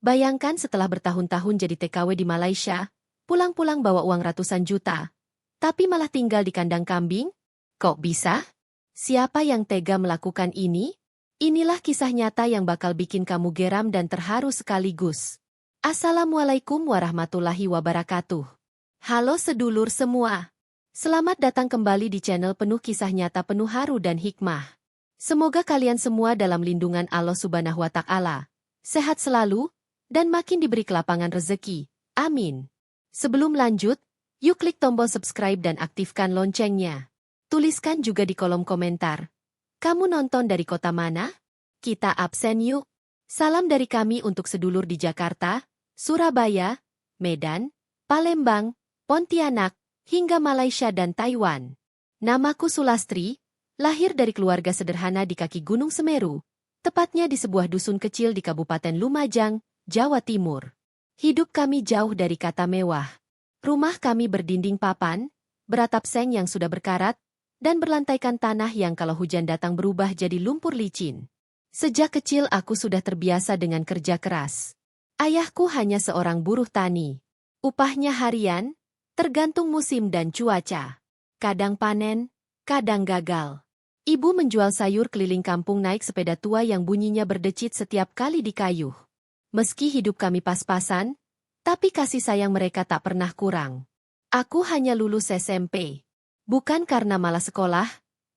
Bayangkan setelah bertahun-tahun jadi TKW di Malaysia, pulang-pulang bawa uang ratusan juta, tapi malah tinggal di kandang kambing? Kok bisa? Siapa yang tega melakukan ini? Inilah kisah nyata yang bakal bikin kamu geram dan terharu sekaligus. Assalamualaikum warahmatullahi wabarakatuh. Halo sedulur semua. Selamat datang kembali di channel penuh kisah nyata penuh haru dan hikmah. Semoga kalian semua dalam lindungan Allah Subhanahu wa Ta'ala, sehat selalu, dan makin diberi kelapangan rezeki. Amin. Sebelum lanjut, yuk klik tombol subscribe dan aktifkan loncengnya. Tuliskan juga di kolom komentar. Kamu nonton dari kota mana? Kita absen yuk. Salam dari kami untuk sedulur di Jakarta, Surabaya, Medan, Palembang, Pontianak, hingga Malaysia dan Taiwan. Namaku Sulastri, lahir dari keluarga sederhana di kaki Gunung Semeru, tepatnya di sebuah dusun kecil di Kabupaten Lumajang, Jawa Timur. Hidup kami jauh dari kata mewah. Rumah kami berdinding papan, beratap seng yang sudah berkarat, dan berlantaikan tanah yang kalau hujan datang berubah jadi lumpur licin. Sejak kecil aku sudah terbiasa dengan kerja keras. Ayahku hanya seorang buruh tani. Upahnya harian, tergantung musim dan cuaca. Kadang panen, kadang gagal. Ibu menjual sayur keliling kampung naik sepeda tua yang bunyinya berdecit setiap kali dikayuh. Meski hidup kami pas-pasan, tapi kasih sayang mereka tak pernah kurang. Aku hanya lulus SMP. Bukan karena malas sekolah,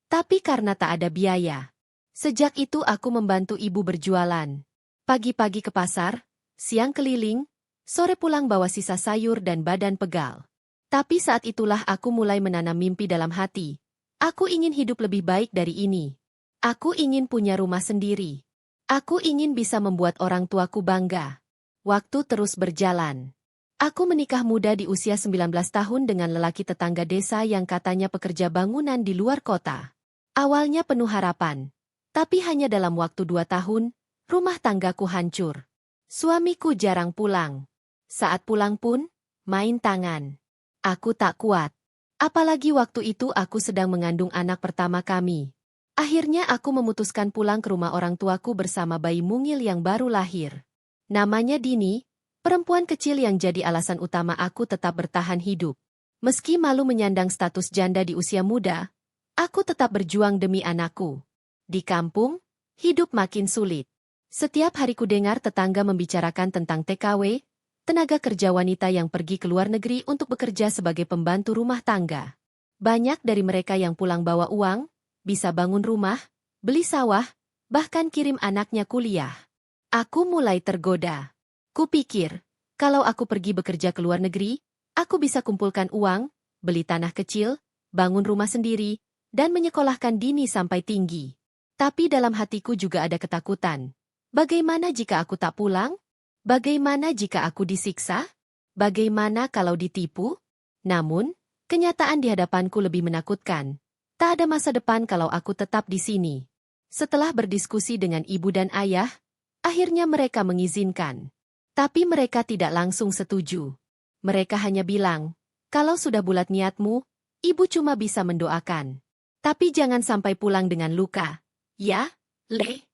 tapi karena tak ada biaya. Sejak itu aku membantu ibu berjualan. Pagi-pagi ke pasar, siang keliling, sore pulang bawa sisa sayur dan badan pegal. Tapi saat itulah aku mulai menanam mimpi dalam hati. Aku ingin hidup lebih baik dari ini. Aku ingin punya rumah sendiri. Aku ingin bisa membuat orang tuaku bangga. Waktu terus berjalan. Aku menikah muda di usia 19 tahun dengan lelaki tetangga desa yang katanya pekerja bangunan di luar kota. Awalnya penuh harapan. Tapi hanya dalam waktu 2 tahun, rumah tanggaku hancur. Suamiku jarang pulang. Saat pulang pun, main tangan. Aku tak kuat. Apalagi waktu itu aku sedang mengandung anak pertama kami. Akhirnya aku memutuskan pulang ke rumah orang tuaku bersama bayi mungil yang baru lahir. Namanya Dini, perempuan kecil yang jadi alasan utama aku tetap bertahan hidup. Meski malu menyandang status janda di usia muda, aku tetap berjuang demi anakku. Di kampung, hidup makin sulit. Setiap hari ku dengar tetangga membicarakan tentang TKW, tenaga kerja wanita yang pergi ke luar negeri untuk bekerja sebagai pembantu rumah tangga. Banyak dari mereka yang pulang bawa uang, bisa bangun rumah, beli sawah, bahkan kirim anaknya kuliah. Aku mulai tergoda. Kupikir, kalau aku pergi bekerja ke luar negeri, aku bisa kumpulkan uang, beli tanah kecil, bangun rumah sendiri, dan menyekolahkan Dini sampai tinggi. Tapi dalam hatiku juga ada ketakutan. Bagaimana jika aku tak pulang? Bagaimana jika aku disiksa? Bagaimana kalau ditipu? Namun, kenyataan di hadapanku lebih menakutkan. Tak ada masa depan kalau aku tetap di sini. Setelah berdiskusi dengan ibu dan ayah, akhirnya mereka mengizinkan. Tapi mereka tidak langsung setuju. Mereka hanya bilang, kalau sudah bulat niatmu, ibu cuma bisa mendoakan. Tapi jangan sampai pulang dengan luka. Ya, Le?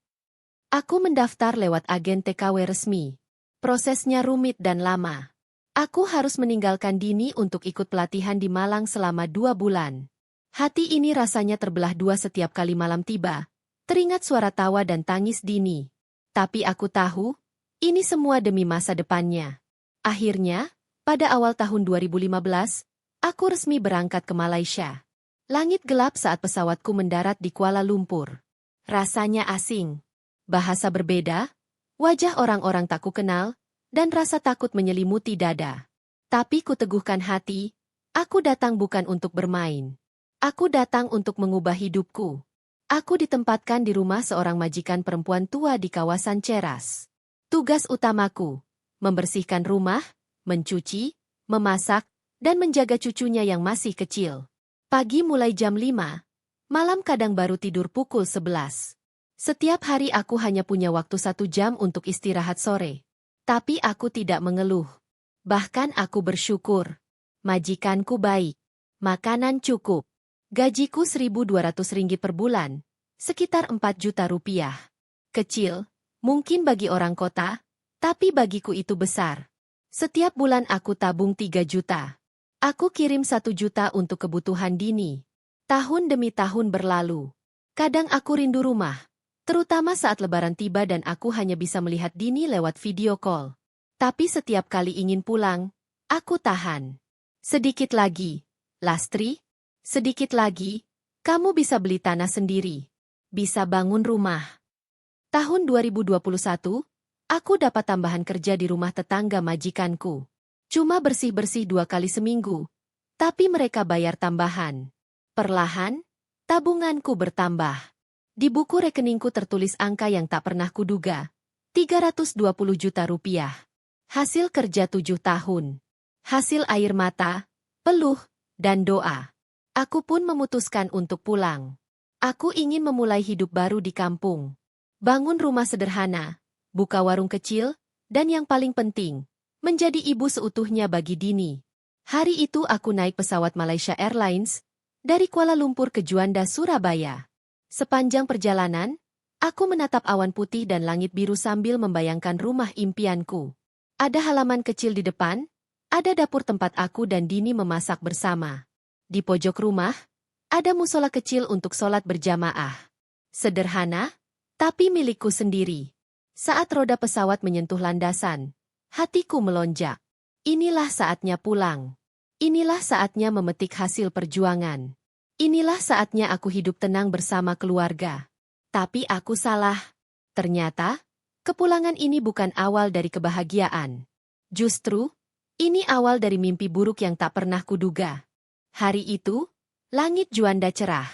Aku mendaftar lewat agen TKW resmi. Prosesnya rumit dan lama. Aku harus meninggalkan Dini untuk ikut pelatihan di Malang selama 2 bulan. Hati ini rasanya terbelah dua setiap kali malam tiba. Teringat suara tawa dan tangis Dini. Tapi aku tahu, ini semua demi masa depannya. Akhirnya, pada awal tahun 2015, aku resmi berangkat ke Malaysia. Langit gelap saat pesawatku mendarat di Kuala Lumpur. Rasanya asing. Bahasa berbeda, wajah orang-orang tak kukenal, dan rasa takut menyelimuti dada. Tapi kuteguhkan hati, aku datang bukan untuk bermain. Aku datang untuk mengubah hidupku. Aku ditempatkan di rumah seorang majikan perempuan tua di kawasan Ceras. Tugas utamaku, membersihkan rumah, mencuci, memasak, dan menjaga cucunya yang masih kecil. Pagi mulai jam 5, malam kadang baru tidur pukul 11. Setiap hari aku hanya punya waktu 1 jam untuk istirahat sore. Tapi aku tidak mengeluh. Bahkan aku bersyukur. Majikanku baik. Makanan cukup. Gajiku Rp1.200 per bulan, sekitar 4 juta rupiah. Kecil, mungkin bagi orang kota, Tapi bagiku itu besar. Setiap bulan aku tabung 3 juta. Aku kirim 1 juta untuk kebutuhan Dini. Tahun demi tahun berlalu. Kadang aku rindu rumah. Terutama saat lebaran tiba dan aku hanya bisa melihat Dini lewat video call. Tapi setiap kali ingin pulang, aku tahan. Sedikit lagi, Lastri. Sedikit lagi, kamu bisa beli tanah sendiri. Bisa bangun rumah. Tahun 2021, aku dapat tambahan kerja di rumah tetangga majikanku. Cuma bersih-bersih 2 kali seminggu. Tapi mereka bayar tambahan. Perlahan, tabunganku bertambah. Di buku rekeningku tertulis angka yang tak pernah kuduga. 320 juta rupiah. Hasil kerja 7 tahun. Hasil air mata, peluh, dan doa. Aku pun memutuskan untuk pulang. Aku ingin memulai hidup baru di kampung. Bangun rumah sederhana, buka warung kecil, dan yang paling penting, menjadi ibu seutuhnya bagi Dini. Hari itu aku naik pesawat Malaysia Airlines dari Kuala Lumpur ke Juanda, Surabaya. Sepanjang perjalanan, aku menatap awan putih dan langit biru sambil membayangkan rumah impianku. Ada halaman kecil di depan, ada dapur tempat aku dan Dini memasak bersama. Di pojok rumah, ada musola kecil untuk sholat berjamaah. Sederhana, tapi milikku sendiri. Saat roda pesawat menyentuh landasan, hatiku melonjak. Inilah saatnya pulang. Inilah saatnya memetik hasil perjuangan. Inilah saatnya aku hidup tenang bersama keluarga. Tapi aku salah. Ternyata, kepulangan ini bukan awal dari kebahagiaan. Justru, ini awal dari mimpi buruk yang tak pernah kuduga. Hari itu, langit Juanda cerah.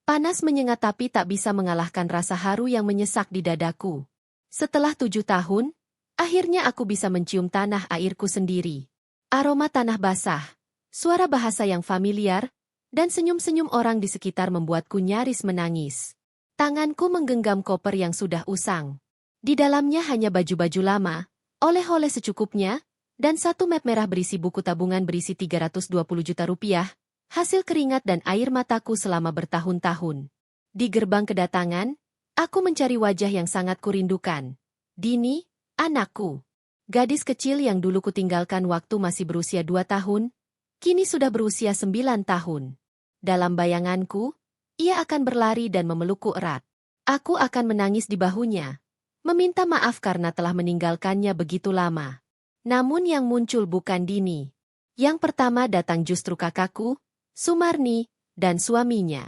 Panas menyengat tapi tak bisa mengalahkan rasa haru yang menyesak di dadaku. Setelah 7 tahun, akhirnya aku bisa mencium tanah airku sendiri. Aroma tanah basah, suara bahasa yang familiar, dan senyum-senyum orang di sekitar membuatku nyaris menangis. Tanganku menggenggam koper yang sudah usang. Di dalamnya hanya baju-baju lama, oleh-oleh secukupnya, dan 1 map merah berisi buku tabungan berisi 320 juta rupiah, hasil keringat dan air mataku selama bertahun-tahun. Di gerbang kedatangan, aku mencari wajah yang sangat kurindukan. Dini, anakku. Gadis kecil yang dulu kutinggalkan waktu masih berusia 2 tahun, kini sudah berusia 9 tahun. Dalam bayanganku, ia akan berlari dan memelukku erat. Aku akan menangis di bahunya, meminta maaf karena telah meninggalkannya begitu lama. Namun yang muncul bukan Dini. Yang pertama datang justru kakakku, Sumarni, dan suaminya.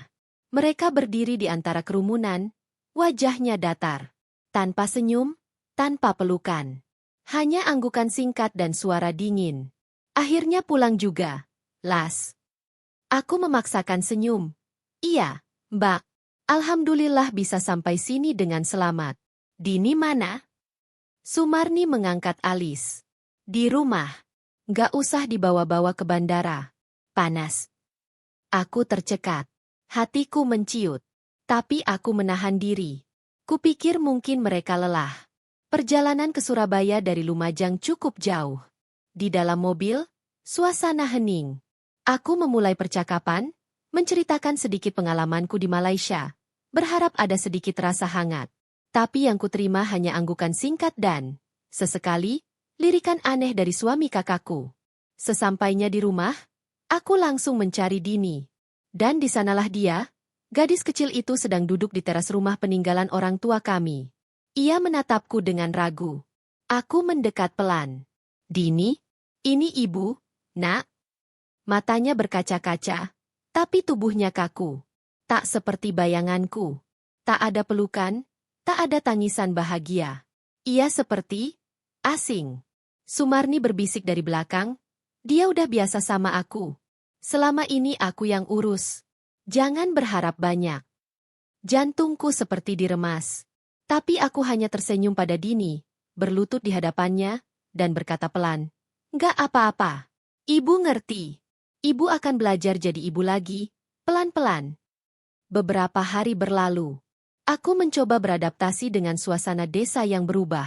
Mereka berdiri di antara kerumunan, wajahnya datar. Tanpa senyum, tanpa pelukan. Hanya anggukan singkat dan suara dingin. Akhirnya pulang juga, Las. Aku memaksakan senyum. Iya, Mbak. Alhamdulillah bisa sampai sini dengan selamat. Dini mana? Sumarni mengangkat alis. Di rumah. Gak usah dibawa-bawa ke bandara. Panas. Aku tercekat. Hatiku menciut. Tapi aku menahan diri. Kupikir mungkin mereka lelah. Perjalanan ke Surabaya dari Lumajang cukup jauh. Di dalam mobil, suasana hening. Aku memulai percakapan, menceritakan sedikit pengalamanku di Malaysia, berharap ada sedikit rasa hangat. Tapi yang kuterima hanya anggukan singkat dan, sesekali, lirikan aneh dari suami kakakku. Sesampainya di rumah, aku langsung mencari Dini. Dan di sanalah dia, gadis kecil itu sedang duduk di teras rumah peninggalan orang tua kami. Ia menatapku dengan ragu. Aku mendekat pelan. Dini, ini ibu, nak. Matanya berkaca-kaca, tapi tubuhnya kaku. Tak seperti bayanganku. Tak ada pelukan, tak ada tangisan bahagia. Ia seperti asing. Sumarni berbisik dari belakang, dia udah biasa sama aku. Selama ini aku yang urus. Jangan berharap banyak. Jantungku seperti diremas. Tapi aku hanya tersenyum pada Dini, berlutut di hadapannya, dan berkata pelan, "Nggak apa-apa. Ibu ngerti. Ibu akan belajar jadi ibu lagi, pelan-pelan." Beberapa hari berlalu. Aku mencoba beradaptasi dengan suasana desa yang berubah.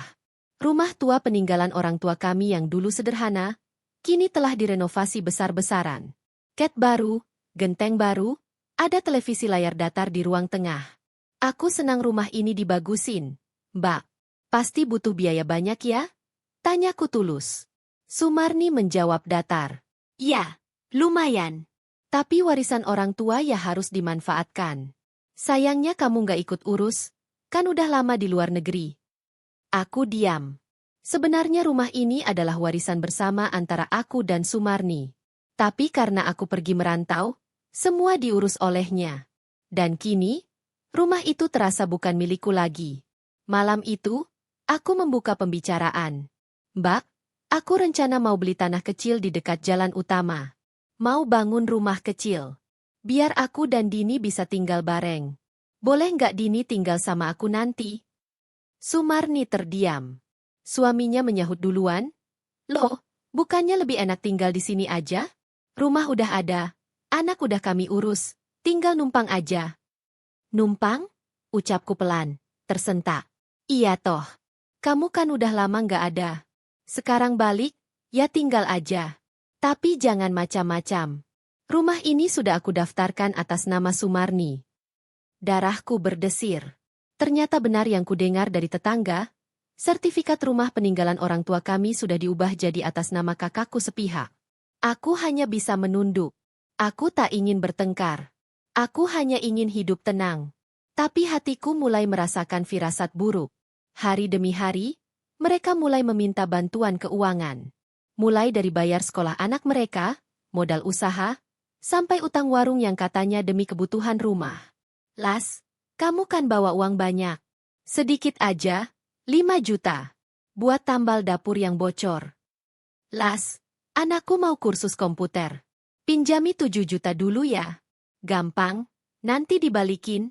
Rumah tua peninggalan orang tua kami yang dulu sederhana, kini telah direnovasi besar-besaran. Cat baru, genteng baru, ada televisi layar datar di ruang tengah. Aku senang rumah ini dibagusin. Mbak, pasti butuh biaya banyak ya? Tanyaku tulus. Sumarni menjawab datar. Ya, lumayan. Tapi warisan orang tua ya harus dimanfaatkan. Sayangnya kamu nggak ikut urus, kan udah lama di luar negeri. Aku diam. Sebenarnya rumah ini adalah warisan bersama antara aku dan Sumarni. Tapi karena aku pergi merantau, semua diurus olehnya. Dan kini, rumah itu terasa bukan milikku lagi. Malam itu, aku membuka pembicaraan. Mbak, aku rencana mau beli tanah kecil di dekat jalan utama. Mau bangun rumah kecil. Biar aku dan Dini bisa tinggal bareng. Boleh nggak Dini tinggal sama aku nanti? Sumarni terdiam. Suaminya menyahut duluan. Loh, bukannya lebih enak tinggal di sini aja? Rumah udah ada, anak udah kami urus, tinggal numpang aja. Numpang? Ucapku pelan, tersentak. Iya toh, kamu kan udah lama nggak ada. Sekarang balik, ya tinggal aja. Tapi jangan macam-macam. Rumah ini sudah aku daftarkan atas nama Sumarni. Darahku berdesir. Ternyata benar yang kudengar dari tetangga, sertifikat rumah peninggalan orang tua kami sudah diubah jadi atas nama kakakku sepihak. Aku hanya bisa menunduk. Aku tak ingin bertengkar. Aku hanya ingin hidup tenang. Tapi hatiku mulai merasakan firasat buruk. Hari demi hari, mereka mulai meminta bantuan keuangan. Mulai dari bayar sekolah anak mereka, modal usaha, sampai utang warung yang katanya demi kebutuhan rumah. Las, kamu kan bawa uang banyak. Sedikit aja, 5 juta. Buat tambal dapur yang bocor. Las, anakku mau kursus komputer. Pinjami 7 juta dulu ya. Gampang, nanti dibalikin.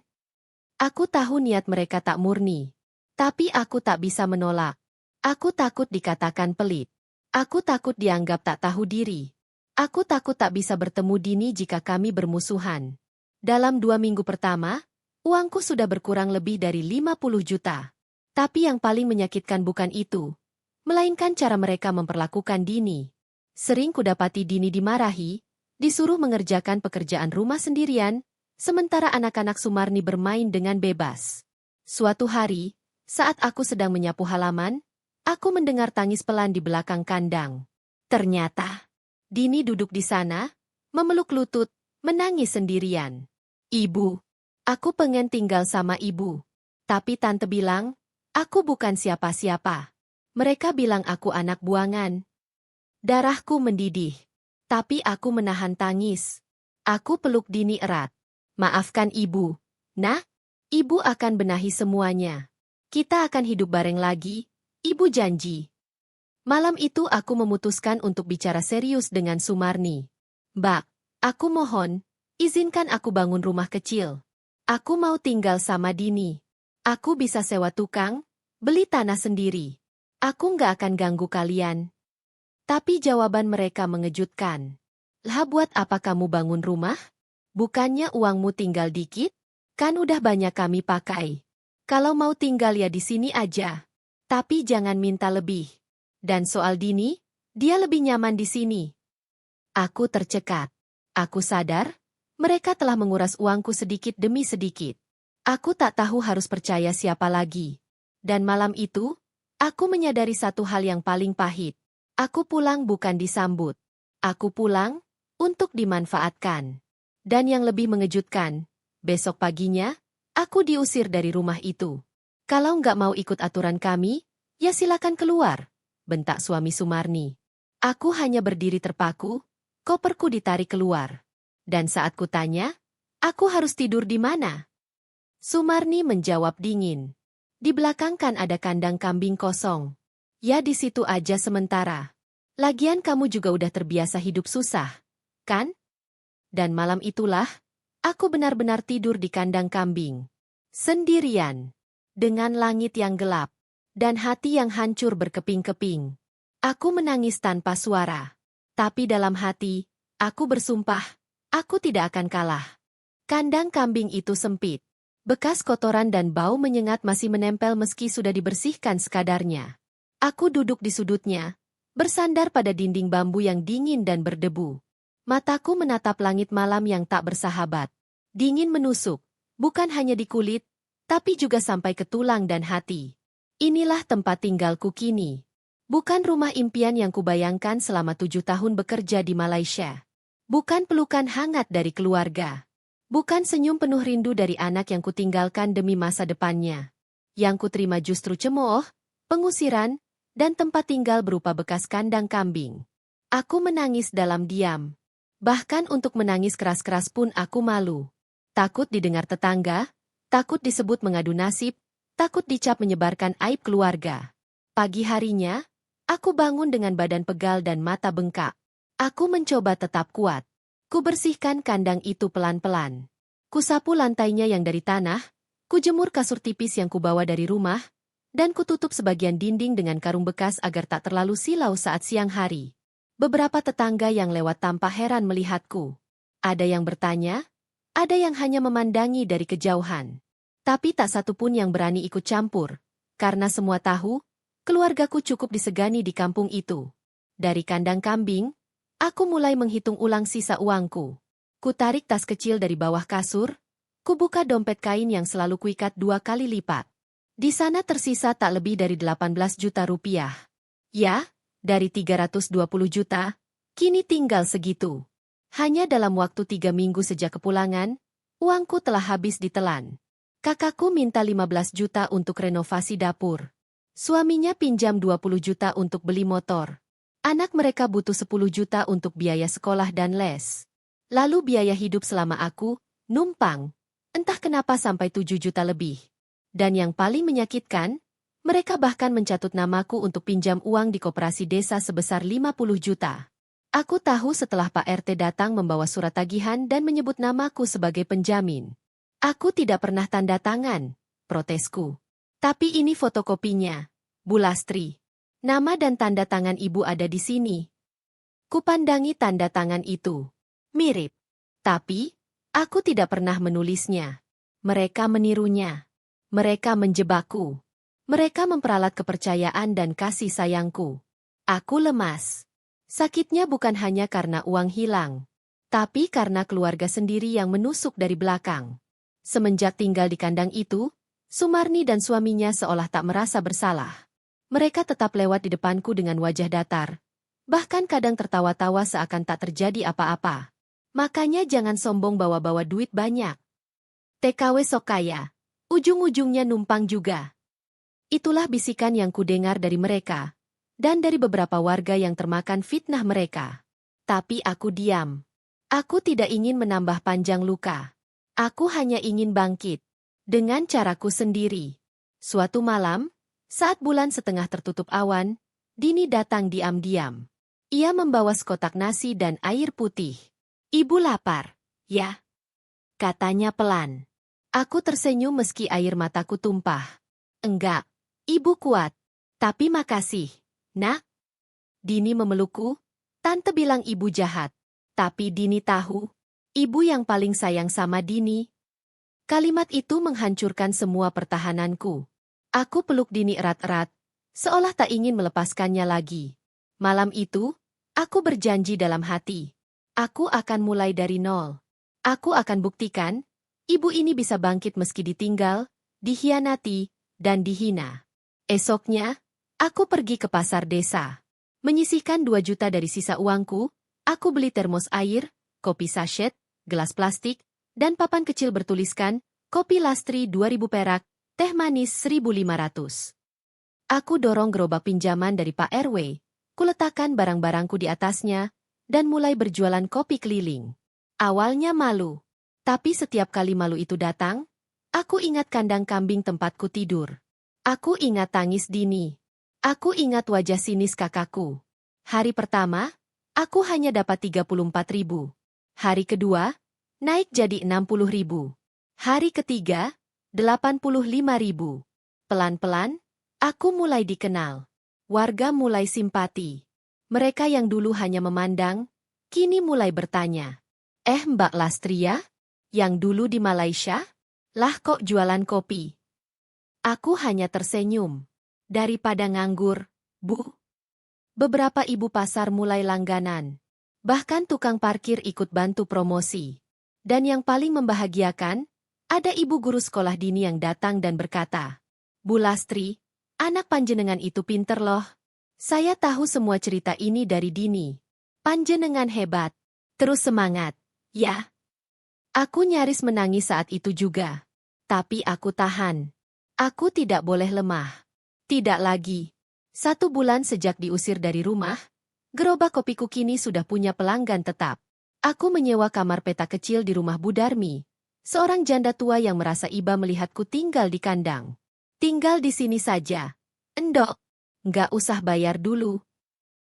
Aku tahu niat mereka tak murni. Tapi aku tak bisa menolak. Aku takut dikatakan pelit. Aku takut dianggap tak tahu diri. Aku takut tak bisa bertemu Dini jika kami bermusuhan. Dalam 2 minggu pertama, uangku sudah berkurang lebih dari 50 juta. Tapi yang paling menyakitkan bukan itu, melainkan cara mereka memperlakukan Dini. Sering kudapati Dini dimarahi, disuruh mengerjakan pekerjaan rumah sendirian, sementara anak-anak Sumarni bermain dengan bebas. Suatu hari, saat aku sedang menyapu halaman, aku mendengar tangis pelan di belakang kandang. Ternyata, Dini duduk di sana, memeluk lutut, menangis sendirian. Ibu, aku pengen tinggal sama ibu. Tapi tante bilang, aku bukan siapa-siapa. Mereka bilang aku anak buangan. Darahku mendidih. Tapi aku menahan tangis. Aku peluk Dini erat. Maafkan ibu. Nah, ibu akan benahi semuanya. Kita akan hidup bareng lagi. Ibu janji. Malam itu aku memutuskan untuk bicara serius dengan Sumarni. Mbak, aku mohon, izinkan aku bangun rumah kecil. Aku mau tinggal sama Dini. Aku bisa sewa tukang, beli tanah sendiri. Aku nggak akan ganggu kalian. Tapi jawaban mereka mengejutkan. Lah buat apa kamu bangun rumah? Bukannya uangmu tinggal dikit? Kan udah banyak kami pakai. Kalau mau tinggal ya di sini aja. Tapi jangan minta lebih. Dan soal Dini, dia lebih nyaman di sini. Aku tercekat. Aku sadar, mereka telah menguras uangku sedikit demi sedikit. Aku tak tahu harus percaya siapa lagi. Dan malam itu, aku menyadari satu hal yang paling pahit. Aku pulang bukan disambut. Aku pulang untuk dimanfaatkan. Dan yang lebih mengejutkan, besok paginya, aku diusir dari rumah itu. Kalau nggak mau ikut aturan kami, ya silakan keluar, bentak suami Sumarni. Aku hanya berdiri terpaku, koperku ditarik keluar. Dan saat kutanya, aku harus tidur di mana? Sumarni menjawab dingin. Di belakang kan ada kandang kambing kosong. Ya di situ aja sementara. Lagian kamu juga udah terbiasa hidup susah, kan? Dan malam itulah, aku benar-benar tidur di kandang kambing. Sendirian. Dengan langit yang gelap. Dan hati yang hancur berkeping-keping. Aku menangis tanpa suara. Tapi dalam hati, aku bersumpah, aku tidak akan kalah. Kandang kambing itu sempit. Bekas kotoran dan bau menyengat masih menempel meski sudah dibersihkan sekadarnya. Aku duduk di sudutnya, bersandar pada dinding bambu yang dingin dan berdebu. Mataku menatap langit malam yang tak bersahabat. Dingin menusuk, bukan hanya di kulit, tapi juga sampai ke tulang dan hati. Inilah tempat tinggalku kini. Bukan rumah impian yang kubayangkan selama 7 tahun bekerja di Malaysia. Bukan pelukan hangat dari keluarga. Bukan senyum penuh rindu dari anak yang kutinggalkan demi masa depannya. Yang kuterima justru cemooh, pengusiran, dan tempat tinggal berupa bekas kandang kambing. Aku menangis dalam diam. Bahkan untuk menangis keras-keras pun aku malu. Takut didengar tetangga, takut disebut mengadu nasib, takut dicap menyebarkan aib keluarga. Pagi harinya, aku bangun dengan badan pegal dan mata bengkak. Aku mencoba tetap kuat. Kubersihkan kandang itu pelan-pelan. Kusapu lantainya yang dari tanah, kujemur kasur tipis yang kubawa dari rumah, dan kututup sebagian dinding dengan karung bekas agar tak terlalu silau saat siang hari. Beberapa tetangga yang lewat tampak heran melihatku. Ada yang bertanya, ada yang hanya memandangi dari kejauhan. Tapi tak satu pun yang berani ikut campur, karena semua tahu, keluargaku cukup disegani di kampung itu. Dari kandang kambing, aku mulai menghitung ulang sisa uangku. Kutarik tas kecil dari bawah kasur, kubuka dompet kain yang selalu kuikat 2 kali lipat. Di sana tersisa tak lebih dari 18 juta rupiah. Ya, dari 320 juta, kini tinggal segitu. Hanya dalam waktu 3 minggu sejak kepulangan, uangku telah habis ditelan. Kakakku minta 15 juta untuk renovasi dapur. Suaminya pinjam 20 juta untuk beli motor. Anak mereka butuh 10 juta untuk biaya sekolah dan les. Lalu biaya hidup selama aku, numpang, entah kenapa sampai 7 juta lebih. Dan yang paling menyakitkan, mereka bahkan mencatut namaku untuk pinjam uang di koperasi desa sebesar 50 juta. Aku tahu setelah Pak RT datang membawa surat tagihan dan menyebut namaku sebagai penjamin. Aku tidak pernah tanda tangan, protesku. Tapi ini fotokopinya, Bu Lastri. Nama dan tanda tangan ibu ada di sini. Kupandangi tanda tangan itu. Mirip. Tapi, aku tidak pernah menulisnya. Mereka menirunya. Mereka menjebakku. Mereka memperalat kepercayaan dan kasih sayangku. Aku lemas. Sakitnya bukan hanya karena uang hilang, tapi karena keluarga sendiri yang menusuk dari belakang. Semenjak tinggal di kandang itu, Sumarni dan suaminya seolah tak merasa bersalah. Mereka tetap lewat di depanku dengan wajah datar. Bahkan kadang tertawa-tawa seakan tak terjadi apa-apa. Makanya jangan sombong bawa-bawa duit banyak. TKW sok kaya. Ujung-ujungnya numpang juga. Itulah bisikan yang kudengar dari mereka, dan dari beberapa warga yang termakan fitnah mereka. Tapi aku diam. Aku tidak ingin menambah panjang luka. Aku hanya ingin bangkit. Dengan caraku sendiri. Suatu malam, saat bulan setengah tertutup awan, Dini datang diam-diam. Ia membawa sekotak nasi dan air putih. Ibu lapar, ya? Katanya pelan. Aku tersenyum meski air mataku tumpah. Enggak, ibu kuat. Tapi makasih, nak. Dini memelukku. Tante bilang ibu jahat. Tapi Dini tahu, ibu yang paling sayang sama Dini. Kalimat itu menghancurkan semua pertahananku. Aku peluk Dini erat-erat, seolah tak ingin melepaskannya lagi. Malam itu, aku berjanji dalam hati. Aku akan mulai dari nol. Aku akan buktikan, ibu ini bisa bangkit meski ditinggal, dikhianati, dan dihina. Esoknya, aku pergi ke pasar desa. Menyisihkan 2 juta dari sisa uangku, aku beli termos air, kopi sachet, gelas plastik, dan papan kecil bertuliskan, kopi Lastri 2000 perak, teh manis 1500. Aku dorong gerobak pinjaman dari Pak RW, kuletakkan barang-barangku di atasnya, dan mulai berjualan kopi keliling. Awalnya malu. Tapi setiap kali malu itu datang, aku ingat kandang kambing tempatku tidur. Aku ingat tangis Dini. Aku ingat wajah sinis kakakku. Hari pertama, aku hanya dapat 34.000. Hari kedua, naik jadi 60.000. Hari ketiga, 85.000. Pelan-pelan, aku mulai dikenal. Warga mulai simpati. Mereka yang dulu hanya memandang, kini mulai bertanya. Mbak Lastria? Yang dulu di Malaysia? Lah kok jualan kopi? Aku hanya tersenyum. Daripada nganggur, Bu. Beberapa ibu pasar mulai langganan. Bahkan tukang parkir ikut bantu promosi. Dan yang paling membahagiakan, ada ibu guru sekolah Dini yang datang dan berkata, Bu Lastri, anak panjenengan itu pinter loh. Saya tahu semua cerita ini dari dini. Panjenengan hebat. Terus semangat, ya. Aku nyaris menangis saat itu juga. Tapi aku tahan. Aku tidak boleh lemah. Tidak lagi. 1 bulan sejak diusir dari rumah, gerobak kopiku kini sudah punya pelanggan tetap. Aku menyewa kamar peta kecil di rumah Bu Darmi, seorang janda tua yang merasa iba melihatku tinggal di kandang. Tinggal di sini saja. Endok. Nggak usah bayar dulu.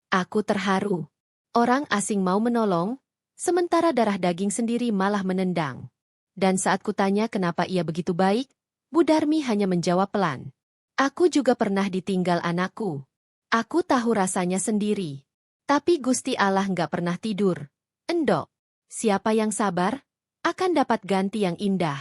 Aku terharu. Orang asing mau menolong, sementara darah daging sendiri malah menendang. Dan saat kutanya kenapa ia begitu baik, Bu Darmi hanya menjawab pelan. Aku juga pernah ditinggal anakku. Aku tahu rasanya sendiri. Tapi Gusti Allah nggak pernah tidur. Endok, siapa yang sabar, akan dapat ganti yang indah.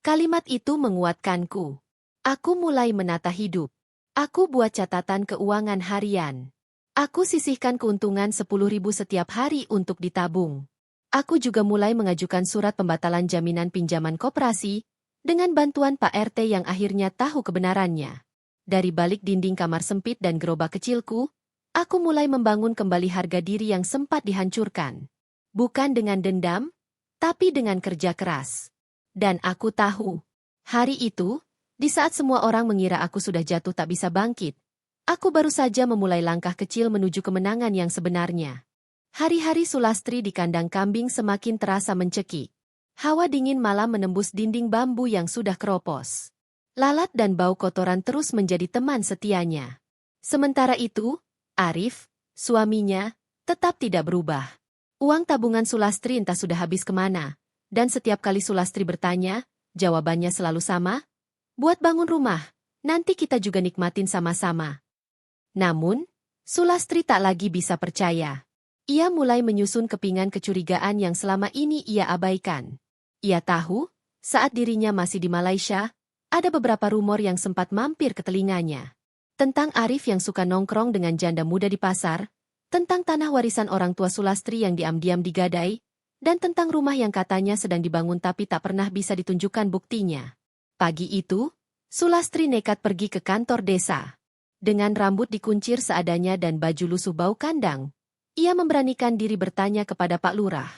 Kalimat itu menguatkanku. Aku mulai menata hidup. Aku buat catatan keuangan harian. Aku sisihkan keuntungan 10.000 setiap hari untuk ditabung. Aku juga mulai mengajukan surat pembatalan jaminan pinjaman koperasi dengan bantuan Pak RT yang akhirnya tahu kebenarannya. Dari balik dinding kamar sempit dan gerobak kecilku, aku mulai membangun kembali harga diri yang sempat dihancurkan. Bukan dengan dendam, tapi dengan kerja keras. Dan aku tahu, hari itu, di saat semua orang mengira aku sudah jatuh tak bisa bangkit, aku baru saja memulai langkah kecil menuju kemenangan yang sebenarnya. Hari-hari Sulastri di kandang kambing semakin terasa mencekik. Hawa dingin malam menembus dinding bambu yang sudah keropos. Lalat dan bau kotoran terus menjadi teman setianya. Sementara itu, Arif, suaminya, tetap tidak berubah. Uang tabungan Sulastri entah sudah habis kemana, dan setiap kali Sulastri bertanya, jawabannya selalu sama, buat bangun rumah, nanti kita juga nikmatin sama-sama. Namun, Sulastri tak lagi bisa percaya. Ia mulai menyusun kepingan kecurigaan yang selama ini ia abaikan. Ia tahu, saat dirinya masih di Malaysia, ada beberapa rumor yang sempat mampir ke telinganya. Tentang Arif yang suka nongkrong dengan janda muda di pasar, tentang tanah warisan orang tua Sulastri yang diam-diam digadai, dan tentang rumah yang katanya sedang dibangun tapi tak pernah bisa ditunjukkan buktinya. Pagi itu, Sulastri nekat pergi ke kantor desa. Dengan rambut dikuncir seadanya dan baju lusuh bau kandang, ia memberanikan diri bertanya kepada Pak Lurah.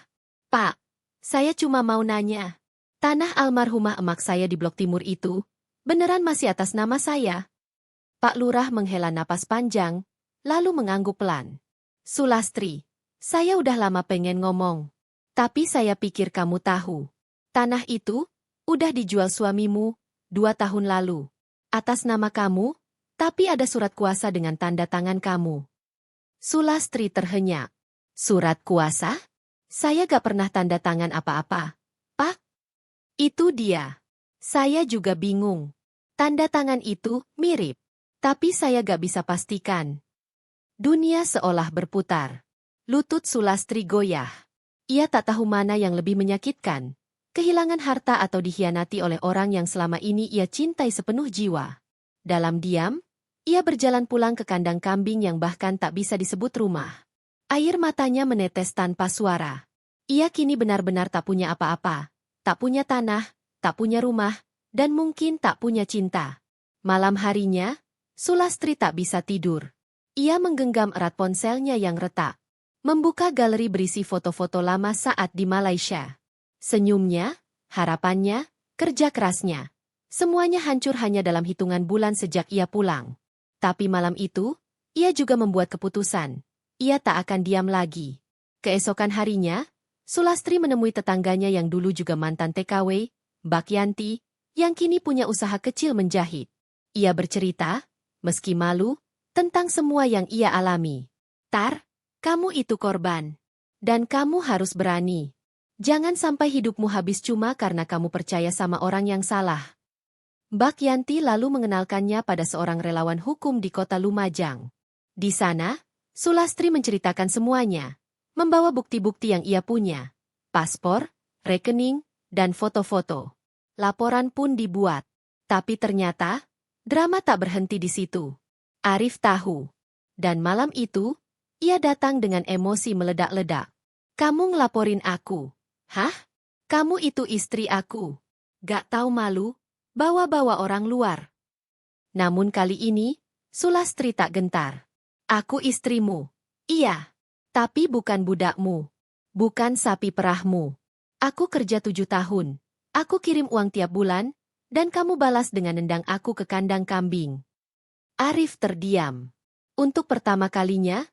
Pak, saya cuma mau nanya, tanah almarhumah emak saya di Blok Timur itu, beneran masih atas nama saya? Pak Lurah menghela napas panjang, lalu mengangguk pelan. Sulastri, saya udah lama pengen ngomong. Tapi saya pikir kamu tahu. Tanah itu, udah dijual suamimu, 2 tahun lalu. Atas nama kamu, tapi ada surat kuasa dengan tanda tangan kamu. Sulastri terhenyak. Surat kuasa? Saya gak pernah tanda tangan apa-apa. Pak? Itu dia. Saya juga bingung. Tanda tangan itu mirip. Tapi saya gak bisa pastikan. Dunia seolah berputar. Lutut Sulastri goyah. Ia tak tahu mana yang lebih menyakitkan. Kehilangan harta atau dikhianati oleh orang yang selama ini ia cintai sepenuh jiwa. Dalam diam, ia berjalan pulang ke kandang kambing yang bahkan tak bisa disebut rumah. Air matanya menetes tanpa suara. Ia kini benar-benar tak punya apa-apa. Tak punya tanah, tak punya rumah, dan mungkin tak punya cinta. Malam harinya, Sulastri tak bisa tidur. Ia menggenggam erat ponselnya yang retak. Membuka galeri berisi foto-foto lama saat di Malaysia. Senyumnya, harapannya, kerja kerasnya. Semuanya hancur hanya dalam hitungan bulan sejak ia pulang. Tapi malam itu, ia juga membuat keputusan. Ia tak akan diam lagi. Keesokan harinya, Sulastri menemui tetangganya yang dulu juga mantan TKW, Mbak Yanti, yang kini punya usaha kecil menjahit. Ia bercerita, meski malu, tentang semua yang ia alami. Tar, kamu itu korban. Dan kamu harus berani. Jangan sampai hidupmu habis cuma karena kamu percaya sama orang yang salah. Mbak Yanti lalu mengenalkannya pada seorang relawan hukum di kota Lumajang. Di sana, Sulastri menceritakan semuanya, membawa bukti-bukti yang ia punya, paspor, rekening, dan foto-foto. Laporan pun dibuat. Tapi ternyata, drama tak berhenti di situ. Arif tahu. Dan malam itu, ia datang dengan emosi meledak-ledak. Kamu ngelaporin aku. Hah? Kamu itu istri aku. Gak tahu malu? Bawa-bawa orang luar. Namun kali ini, Sulastri tak gentar. Aku istrimu. Iya. Tapi bukan budakmu. Bukan sapi perahmu. Aku kerja 7 tahun. Aku kirim uang tiap bulan, dan kamu balas dengan nendang aku ke kandang kambing. Arif terdiam. Untuk pertama kalinya,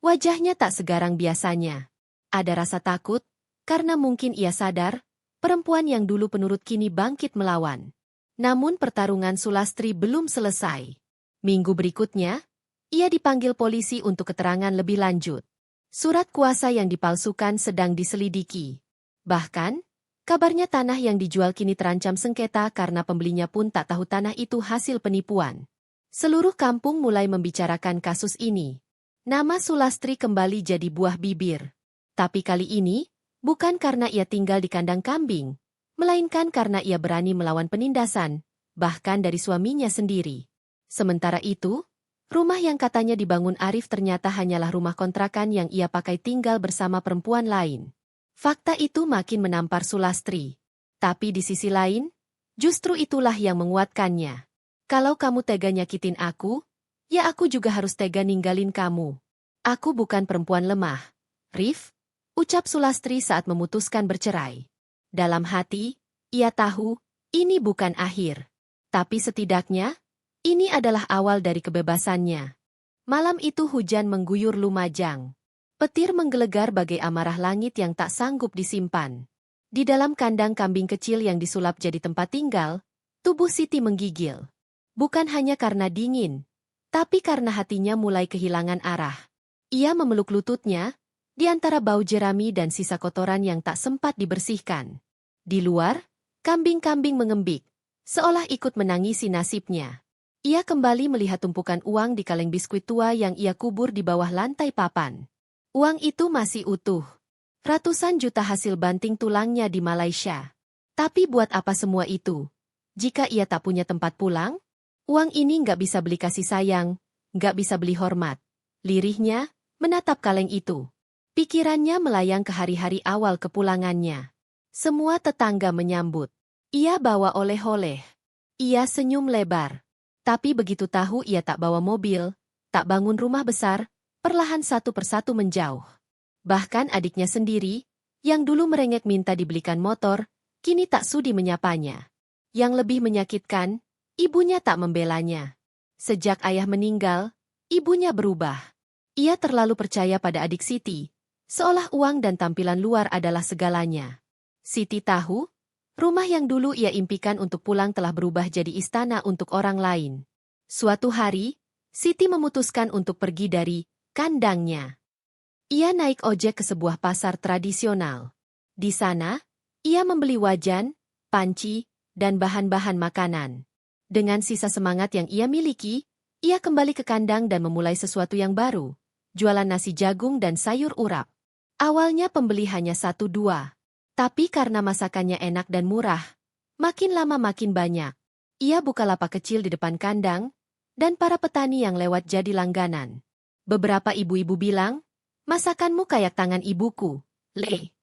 wajahnya tak segarang biasanya. Ada rasa takut, karena mungkin ia sadar, perempuan yang dulu penurut kini bangkit melawan. Namun pertarungan Sulastri belum selesai. Minggu berikutnya, ia dipanggil polisi untuk keterangan lebih lanjut. Surat kuasa yang dipalsukan sedang diselidiki. Bahkan, kabarnya tanah yang dijual kini terancam sengketa karena pembelinya pun tak tahu tanah itu hasil penipuan. Seluruh kampung mulai membicarakan kasus ini. Nama Sulastri kembali jadi buah bibir. Tapi kali ini, bukan karena ia tinggal di kandang kambing, melainkan karena ia berani melawan penindasan, bahkan dari suaminya sendiri. Sementara itu, rumah yang katanya dibangun Arif ternyata hanyalah rumah kontrakan yang ia pakai tinggal bersama perempuan lain. Fakta itu makin menampar Sulastri. Tapi di sisi lain, justru itulah yang menguatkannya. Kalau kamu tega nyakitin aku, ya aku juga harus tega ninggalin kamu. Aku bukan perempuan lemah, Rif, ucap Sulastri saat memutuskan bercerai. Dalam hati, ia tahu, ini bukan akhir. Tapi setidaknya, ini adalah awal dari kebebasannya. Malam itu hujan mengguyur Lumajang. Petir menggelegar bagai amarah langit yang tak sanggup disimpan. Di dalam kandang kambing kecil yang disulap jadi tempat tinggal, tubuh Siti menggigil. Bukan hanya karena dingin, tapi karena hatinya mulai kehilangan arah. Ia memeluk lututnya, di antara bau jerami dan sisa kotoran yang tak sempat dibersihkan. Di luar, kambing-kambing mengembik, seolah ikut menangisi nasibnya. Ia kembali melihat tumpukan uang di kaleng biskuit tua yang ia kubur di bawah lantai papan. Uang itu masih utuh. Ratusan juta hasil banting tulangnya di Malaysia. Tapi buat apa semua itu? Jika ia tak punya tempat pulang, uang ini nggak bisa beli kasih sayang, nggak bisa beli hormat. Lirihnya menatap kaleng itu. Pikirannya melayang ke hari-hari awal kepulangannya. Semua tetangga menyambut. Ia bawa oleh-oleh. Ia senyum lebar. Tapi begitu tahu ia tak bawa mobil, tak bangun rumah besar, perlahan satu persatu menjauh. Bahkan adiknya sendiri, yang dulu merengek minta dibelikan motor, kini tak sudi menyapanya. Yang lebih menyakitkan, ibunya tak membelanya. Sejak ayah meninggal, ibunya berubah. Ia terlalu percaya pada adik Siti, seolah uang dan tampilan luar adalah segalanya. Siti tahu, rumah yang dulu ia impikan untuk pulang telah berubah jadi istana untuk orang lain. Suatu hari, Siti memutuskan untuk pergi dari kandangnya. Ia naik ojek ke sebuah pasar tradisional. Di sana, ia membeli wajan, panci, dan bahan-bahan makanan. Dengan sisa semangat yang ia miliki, ia kembali ke kandang dan memulai sesuatu yang baru, jualan nasi jagung dan sayur urap. Awalnya pembeli hanya 1-2, tapi karena masakannya enak dan murah, makin lama makin banyak. Ia buka lapak kecil di depan kandang, dan para petani yang lewat jadi langganan. Beberapa ibu-ibu bilang, masakanmu kayak tangan ibuku, Le.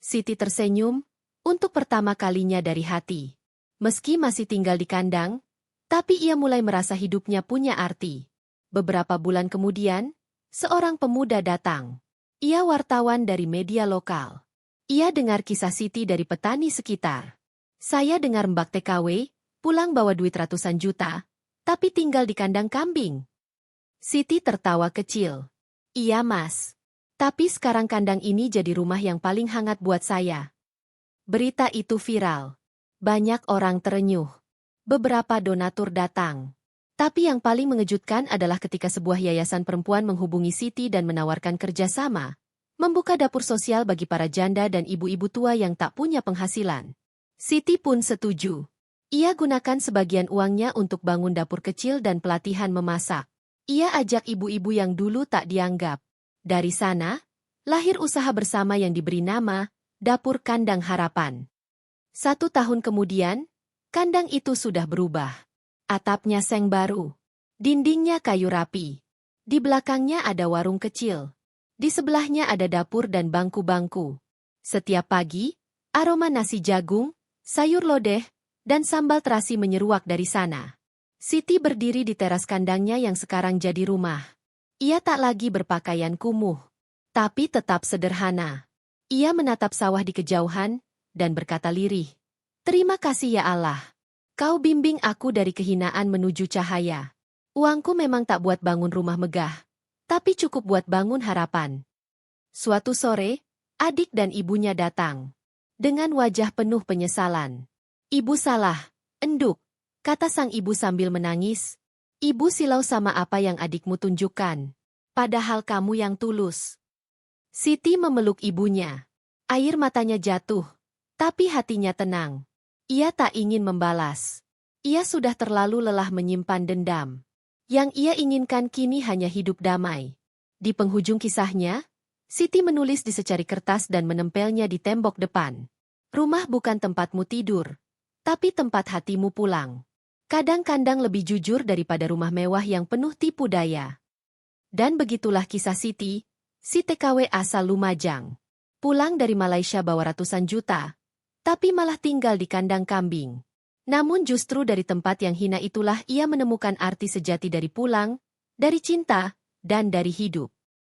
Siti tersenyum, untuk pertama kalinya dari hati. Meski masih tinggal di kandang, tapi ia mulai merasa hidupnya punya arti. Beberapa bulan kemudian, seorang pemuda datang. Ia wartawan dari media lokal. Ia dengar kisah Siti dari petani sekitar. Saya dengar Mbak TKW, pulang bawa duit ratusan juta, tapi tinggal di kandang kambing. Siti tertawa kecil. Iya mas. Tapi sekarang kandang ini jadi rumah yang paling hangat buat saya. Berita itu viral. Banyak orang terenyuh. Beberapa donatur datang. Tapi yang paling mengejutkan adalah ketika sebuah yayasan perempuan menghubungi Siti dan menawarkan kerjasama, membuka dapur sosial bagi para janda dan ibu-ibu tua yang tak punya penghasilan. Siti pun setuju. Ia gunakan sebagian uangnya untuk bangun dapur kecil dan pelatihan memasak. Ia ajak ibu-ibu yang dulu tak dianggap. Dari sana, lahir usaha bersama yang diberi nama Dapur Kandang Harapan. 1 tahun kemudian, kandang itu sudah berubah. Atapnya seng baru. Dindingnya kayu rapi. Di belakangnya ada warung kecil. Di sebelahnya ada dapur dan bangku-bangku. Setiap pagi, aroma nasi jagung, sayur lodeh, dan sambal terasi menyeruak dari sana. Siti berdiri di teras kandangnya yang sekarang jadi rumah. Ia tak lagi berpakaian kumuh, tapi tetap sederhana. Ia menatap sawah di kejauhan dan berkata lirih, "Terima kasih ya Allah. Kau bimbing aku dari kehinaan menuju cahaya. Uangku memang tak buat bangun rumah megah, tapi cukup buat bangun harapan." Suatu sore, adik dan ibunya datang. Dengan wajah penuh penyesalan. "Ibu salah, enduk," kata sang ibu sambil menangis. "Ibu silau sama apa yang adikmu tunjukkan. Padahal kamu yang tulus." Siti memeluk ibunya. Air matanya jatuh, tapi hatinya tenang. Ia tak ingin membalas. Ia sudah terlalu lelah menyimpan dendam. Yang ia inginkan kini hanya hidup damai. Di penghujung kisahnya, Siti menulis di secari kertas dan menempelnya di tembok depan. "Rumah bukan tempatmu tidur, tapi tempat hatimu pulang." Kadang-kadang lebih jujur daripada rumah mewah yang penuh tipu daya. Dan begitulah kisah Siti, si TKW asal Lumajang. Pulang dari Malaysia bawa ratusan juta, tapi malah tinggal di kandang kambing. Namun justru dari tempat yang hina itulah ia menemukan arti sejati dari pulang, dari cinta, dan dari hidup.